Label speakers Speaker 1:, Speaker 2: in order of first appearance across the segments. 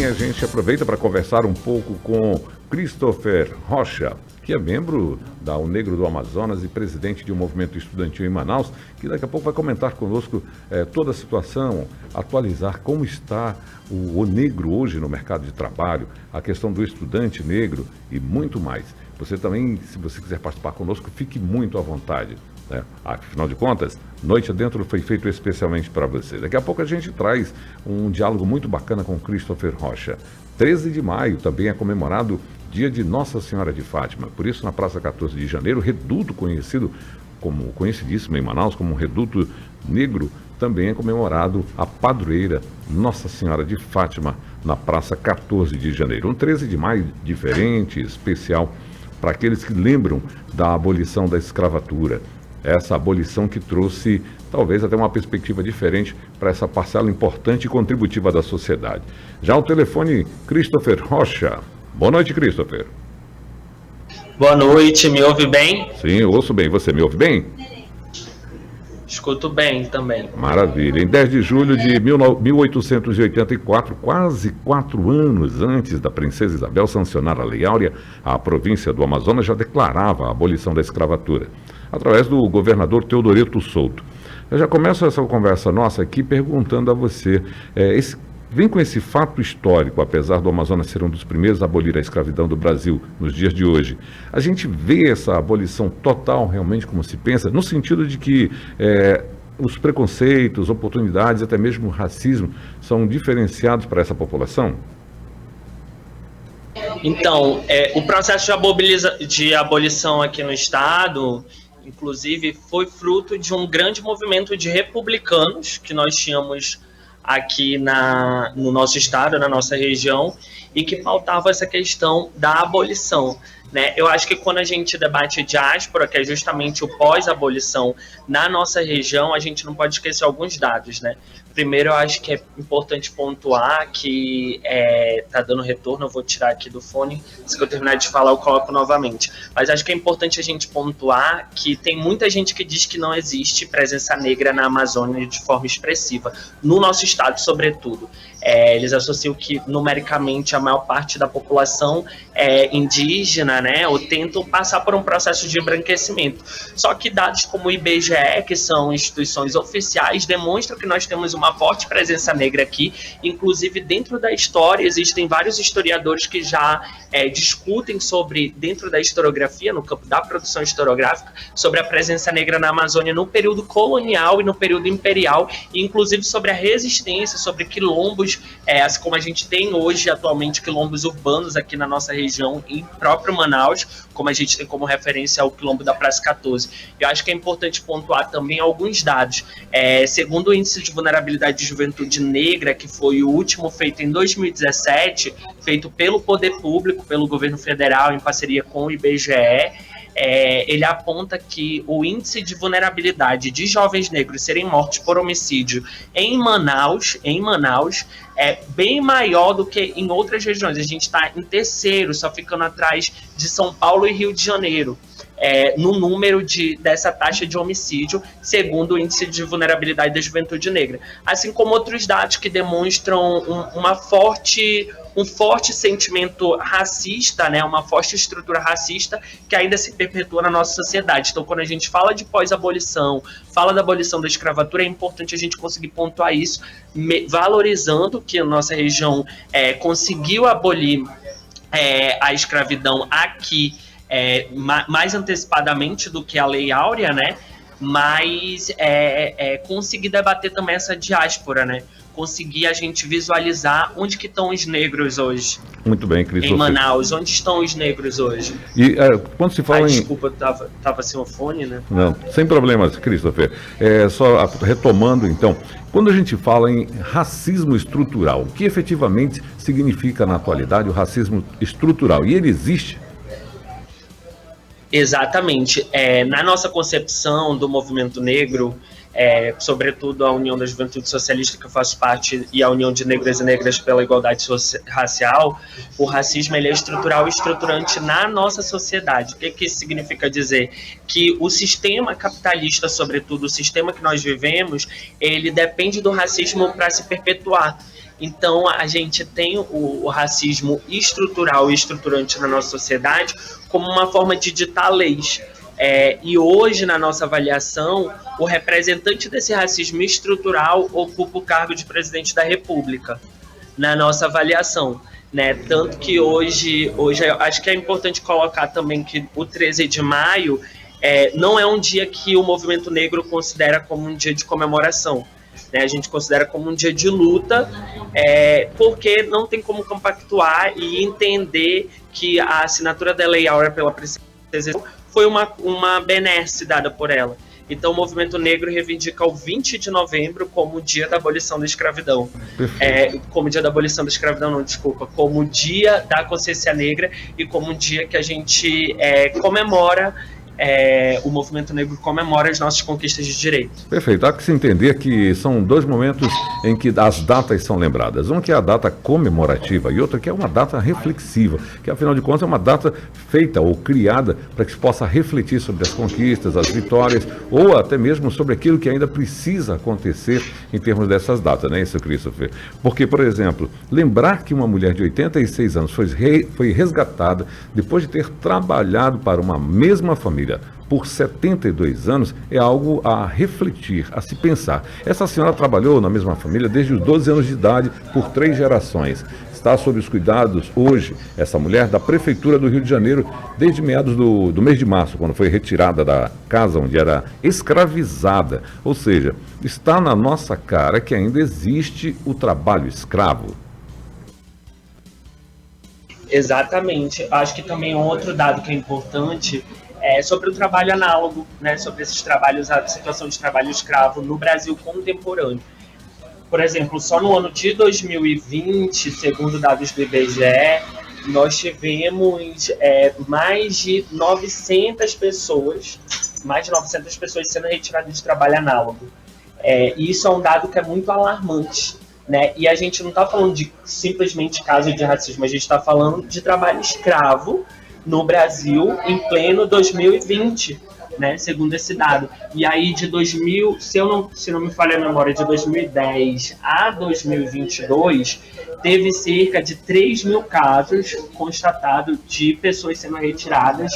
Speaker 1: também a gente aproveita para conversar um pouco com Christopher Rocha, que é membro da O Negro do Amazonas e presidente de um movimento estudantil em Manaus, que daqui a pouco vai comentar conosco toda a situação, atualizar como está o negro hoje no mercado de trabalho, a questão do estudante negro e muito mais. Você também, se você quiser participar conosco, fique muito à vontade. Afinal de contas, Noite Adentro foi feito especialmente para você. Daqui a pouco a gente traz um diálogo muito bacana com Christopher Rocha. 13 de maio também é comemorado Dia de Nossa Senhora de Fátima. Por isso, na Praça 14 de Janeiro, reduto conhecidíssimo em Manaus como um reduto negro, também é comemorado a padroeira Nossa Senhora de Fátima na Praça 14 de Janeiro. Um 13 de maio diferente, especial, para aqueles que lembram da abolição da escravatura. Essa abolição que trouxe talvez até uma perspectiva diferente para essa parcela importante e contributiva da sociedade. Já ao telefone, Christopher Rocha. Boa noite, Christopher.
Speaker 2: Boa noite, me ouve bem?
Speaker 1: Sim, eu ouço bem. Você me ouve bem?
Speaker 2: Escuto bem também.
Speaker 1: Maravilha. Em 10 de julho de 1884, quase 4 anos antes da princesa Isabel sancionar a Lei Áurea, a província do Amazonas já declarava a abolição da escravatura, através do governador Teodoreto Souto. Eu já começo essa conversa nossa aqui perguntando a você, vem com esse fato histórico, apesar do Amazonas ser um dos primeiros a abolir a escravidão do Brasil nos dias de hoje. A gente vê essa abolição total realmente como se pensa, no sentido de que os preconceitos, oportunidades, até mesmo o racismo, são diferenciados para essa população?
Speaker 2: Então, o processo de abolição aqui no Estado, inclusive, foi fruto de um grande movimento de republicanos que nós tínhamos aqui no nosso estado, na nossa região, e que pautava essa questão da abolição, né? Eu acho que quando a gente debate diáspora, que é justamente o pós-abolição na nossa região, a gente não pode esquecer alguns dados, né? Primeiro, eu acho que é importante pontuar que tá dando retorno, eu vou tirar aqui do fone, se eu terminar de falar eu coloco novamente. Mas acho que é importante a gente pontuar que tem muita gente que diz que não existe presença negra na Amazônia de forma expressiva, no nosso estado sobretudo. Eles associam que numericamente a maior parte da população é indígena, né, ou tentam passar por um processo de embranquecimento. Só que dados como o IBGE, que são instituições oficiais, demonstram que nós temos uma forte presença negra aqui. Inclusive, dentro da história, existem vários historiadores que já discutem sobre, dentro da historiografia, no campo da produção historiográfica, sobre a presença negra na Amazônia no período colonial e no período imperial, e inclusive sobre a resistência, sobre quilombos, assim como a gente tem hoje, atualmente, quilombos urbanos aqui na nossa região, em próprio Manaus, como a gente tem como referência ao quilombo da Praça 14. Eu acho que é importante pontuar também alguns dados. Segundo o Índice de Vulnerabilidade de Juventude Negra, que foi o último feito em 2017, feito pelo Poder Público, pelo governo federal, em parceria com o IBGE, ele aponta que o índice de vulnerabilidade de jovens negros serem mortos por homicídio em Manaus é bem maior do que em outras regiões. A gente está em terceiro, só ficando atrás de São Paulo e Rio de Janeiro, no número dessa taxa de homicídio, segundo o índice de vulnerabilidade da juventude negra. Assim como outros dados que demonstram um forte sentimento racista, né, uma forte estrutura racista que ainda se perpetua na nossa sociedade. Então, quando a gente fala de pós-abolição, fala da abolição da escravatura, é importante a gente conseguir pontuar isso, valorizando que a nossa região conseguiu abolir a escravidão aqui mais antecipadamente do que a Lei Áurea, né? Mas conseguir debater também essa diáspora, né? Conseguir a gente visualizar onde que estão os negros hoje.
Speaker 1: Muito bem, Christopher.
Speaker 2: Em Manaus, onde estão os negros hoje?
Speaker 1: E quando se fala
Speaker 2: desculpa, eu tava sem o fone, né?
Speaker 1: Não, sem problemas, Christopher. Só retomando, então, quando a gente fala em racismo estrutural, o que efetivamente significa na atualidade o racismo estrutural? E ele existe?
Speaker 2: Exatamente. Na nossa concepção do movimento negro, sobretudo a União da Juventude Socialista, que eu faço parte, e a União de Negros e Negras pela Igualdade Racial, o racismo ele é estrutural e estruturante na nossa sociedade. O que isso significa dizer? Que o sistema capitalista, sobretudo o sistema que nós vivemos, ele depende do racismo para se perpetuar. Então, a gente tem o racismo estrutural e estruturante na nossa sociedade como uma forma de ditar leis. E hoje, na nossa avaliação, o representante desse racismo estrutural ocupa o cargo de presidente da República, na nossa avaliação. Né? Tanto que hoje acho que é importante colocar também que o 13 de maio não é um dia que o movimento negro considera como um dia de comemoração. Né? A gente considera como um dia de luta, porque não tem como compactuar e entender que a assinatura da Lei Áurea pela Princesa foi uma benesse dada por ela. Então, o movimento negro reivindica o 20 de novembro como o dia da abolição da escravidão. Como dia da abolição da escravidão, não, desculpa. Como dia da consciência negra e como um dia que a gente comemora, o movimento negro comemora as nossas conquistas de direito.
Speaker 1: Perfeito. Há que se entender que são dois momentos em que as datas são lembradas. Uma que é a data comemorativa e outra que é uma data reflexiva, que afinal de contas é uma data feita ou criada para que se possa refletir sobre as conquistas, as vitórias ou até mesmo sobre aquilo que ainda precisa acontecer em termos dessas datas, não é isso, Christopher? Porque, por exemplo, lembrar que uma mulher de 86 anos foi resgatada depois de ter trabalhado para uma mesma família por 72 anos é algo a refletir, a se pensar. Essa senhora trabalhou na mesma família desde os 12 anos de idade por 3 gerações. Está sob os cuidados hoje, essa mulher, da Prefeitura do Rio de Janeiro, desde meados do mês de março, quando foi retirada da casa onde era escravizada. Ou seja, está na nossa cara que ainda existe o trabalho escravo.
Speaker 2: Exatamente. Acho que também outro dado que é importante sobre o trabalho análogo, né, sobre esses trabalhos, a situação de trabalho escravo no Brasil contemporâneo. Por exemplo, só no ano de 2020, segundo dados do IBGE, nós tivemos mais de 900 pessoas sendo retiradas de trabalho análogo. E isso é um dado que é muito alarmante. Né? E a gente não está falando de simplesmente caso de racismo, a gente está falando de trabalho escravo no Brasil em pleno 2020, né? Segundo esse dado. E aí de 2000, se não me falha a memória, de 2010 a 2022, teve cerca de 3 mil casos constatados de pessoas sendo retiradas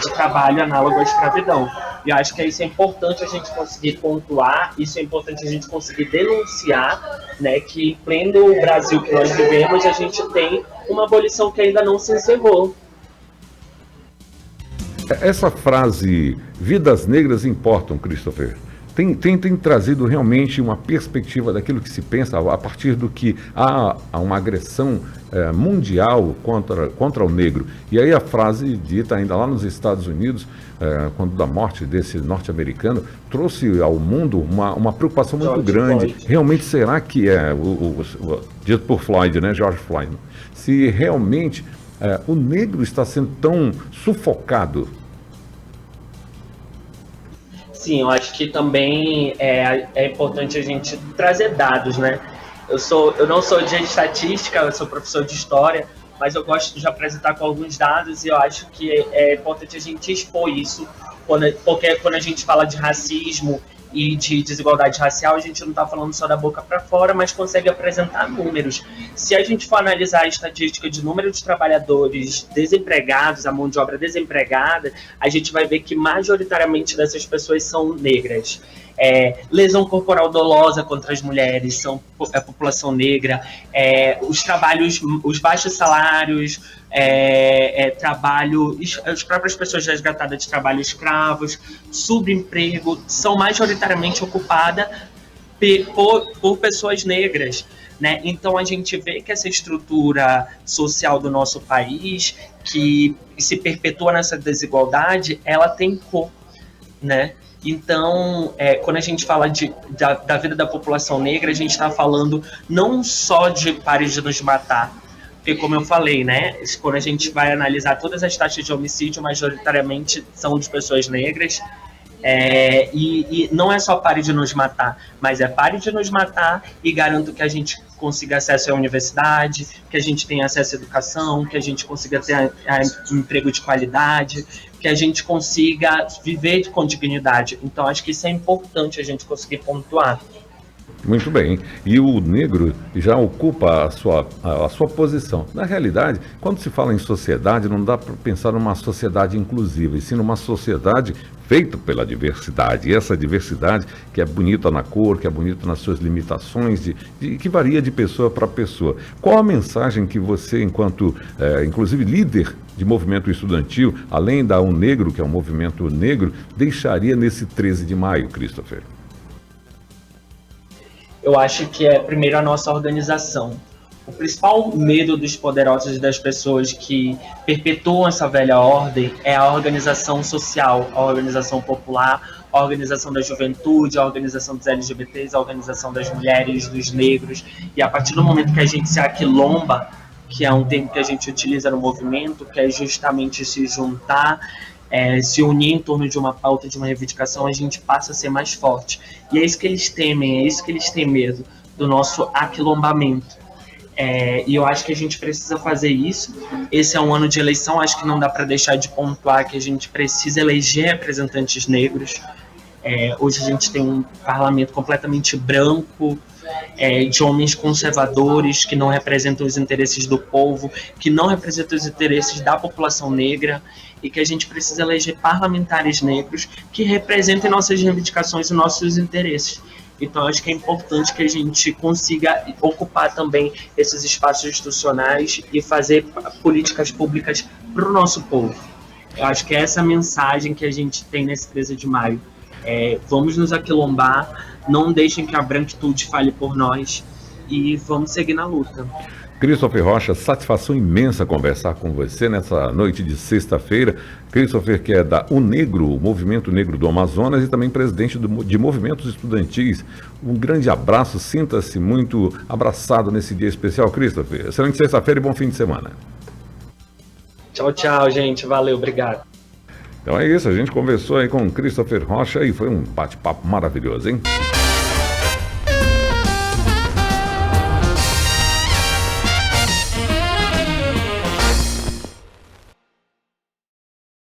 Speaker 2: de trabalho análogo à escravidão. E eu acho que isso é importante a gente conseguir pontuar, isso é importante a gente conseguir denunciar, né, que em pleno Brasil que nós vivemos, a gente tem uma abolição que ainda não se encerrou.
Speaker 1: Essa frase, vidas negras importam, Christopher, tem trazido realmente uma perspectiva daquilo que se pensa a partir do que há uma agressão mundial contra o negro. E aí a frase dita ainda lá nos Estados Unidos, quando da morte desse norte-americano, trouxe ao mundo uma preocupação muito grande. Floyd. Realmente será que o dito por Floyd, né, George Floyd, se realmente o negro está sendo tão sufocado?
Speaker 2: Sim, eu acho que também é importante a gente trazer dados, né? Eu não sou de estatística, eu sou professor de história, mas eu gosto de apresentar com alguns dados e eu acho que é importante a gente expor isso, porque quando a gente fala de racismo e de desigualdade racial, a gente não está falando só da boca para fora, mas consegue apresentar números. Se a gente for analisar a estatística de número de trabalhadores desempregados, a mão de obra desempregada, a gente vai ver que majoritariamente dessas pessoas são negras. Lesão corporal dolosa contra as mulheres, são a população negra, os baixos salários, as próprias pessoas resgatadas de trabalho escravos, subemprego, são majoritariamente ocupadas por pessoas negras. Né? Então a gente vê que essa estrutura social do nosso país, que se perpetua nessa desigualdade, ela tem cor, né? Então, quando a gente fala da vida da população negra, a gente está falando não só de pare de nos matar, porque como eu falei, né, quando a gente vai analisar todas as taxas de homicídio, majoritariamente são de pessoas negras, e não é só pare de nos matar, mas pare de nos matar e garanto que a gente consiga acesso à universidade, que a gente tenha acesso à educação, que a gente consiga ter emprego de qualidade, que a gente consiga viver com dignidade. Então, acho que isso é importante a gente conseguir pontuar.
Speaker 1: Muito bem. E o negro já ocupa a sua posição. Na realidade, quando se fala em sociedade, não dá para pensar numa sociedade inclusiva, e sim numa sociedade feita pela diversidade. E essa diversidade que é bonita na cor, que é bonita nas suas limitações, que varia de pessoa para pessoa. Qual a mensagem que você, enquanto, inclusive, líder de movimento estudantil, além da UNegro, que é um movimento negro, deixaria nesse 13 de maio, Christopher?
Speaker 2: Eu acho que é primeiro a nossa organização. O principal medo dos poderosos e das pessoas que perpetuam essa velha ordem é a organização social, a organização popular, a organização da juventude, a organização dos LGBTs, a organização das mulheres, dos negros. E a partir do momento que a gente se aquilomba, que é um termo que a gente utiliza no movimento, que é justamente se juntar, se unir em torno de uma pauta, de uma reivindicação, a gente passa a ser mais forte. E é isso que eles temem, é isso que eles têm medo, do nosso aquilombamento. E eu acho que a gente precisa fazer isso. Esse é um ano de eleição, acho que não dá para deixar de pontuar que a gente precisa eleger representantes negros. Hoje a gente tem um parlamento completamente branco, de homens conservadores que não representam os interesses do povo, que não representam os interesses da população negra, e que a gente precisa eleger parlamentares negros que representem nossas reivindicações e nossos interesses. Então, acho que é importante que a gente consiga ocupar também esses espaços institucionais e fazer políticas públicas para o nosso povo. Eu acho que é essa mensagem que a gente tem nesse 13 de maio. Vamos nos aquilombar, não deixem que a branquitude fale por nós e vamos seguir na luta.
Speaker 1: Christopher Rocha, satisfação imensa conversar com você nessa noite de sexta-feira. Christopher, que é da UNegro, o Movimento Negro do Amazonas, e também presidente de movimentos estudantis. Um grande abraço, sinta-se muito abraçado nesse dia especial, Christopher. Excelente sexta-feira e bom fim de semana.
Speaker 2: Tchau, tchau, gente. Valeu, obrigado.
Speaker 1: Então é isso, a gente conversou aí com o Christopher Rocha e foi um bate-papo maravilhoso, hein?